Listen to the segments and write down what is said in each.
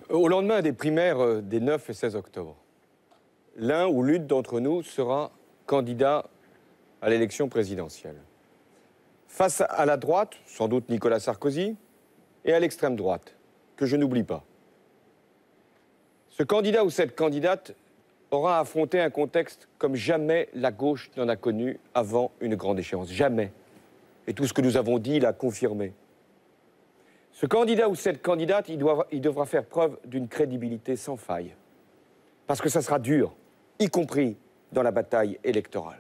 Au lendemain des primaires des 9 et 16 octobre, l'un ou l'une d'entre nous sera candidat à l'élection présidentielle. Face à la droite, sans doute Nicolas Sarkozy, et à l'extrême droite, que je n'oublie pas. Ce candidat ou cette candidate aura affronté un contexte comme jamais la gauche n'en a connu avant une grande échéance. Jamais. Et tout ce que nous avons dit l'a confirmé. Ce candidat ou cette candidate, il devra faire preuve d'une crédibilité sans faille. Parce que ça sera dur, y compris dans la bataille électorale.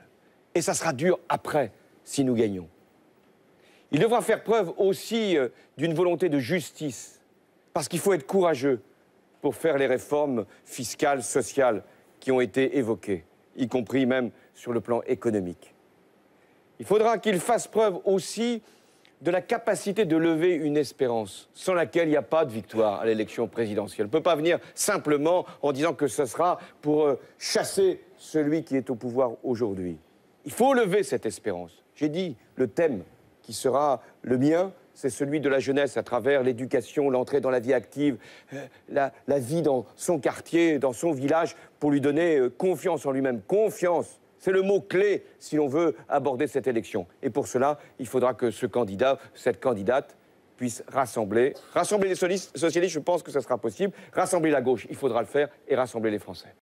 Et ça sera dur après, si nous gagnons. Il devra faire preuve aussi d'une volonté de justice. Parce qu'il faut être courageux pour faire les réformes fiscales, sociales qui ont été évoquées, y compris même sur le plan économique. Il faudra qu'il fasse preuve aussi de la capacité de lever une espérance, sans laquelle il n'y a pas de victoire à l'élection présidentielle. On ne peut pas venir simplement en disant que ce sera pour chasser celui qui est au pouvoir aujourd'hui. Il faut lever cette espérance. J'ai dit, le thème qui sera le mien, c'est celui de la jeunesse à travers l'éducation, l'entrée dans la vie active, la vie dans son quartier, dans son village, pour lui donner confiance en lui-même. Confiance, c'est le mot-clé si l'on veut aborder cette élection. Et pour cela, il faudra que ce candidat, cette candidate, puisse rassembler les socialistes, je pense que ça sera possible, rassembler la gauche, il faudra le faire, et rassembler les Français.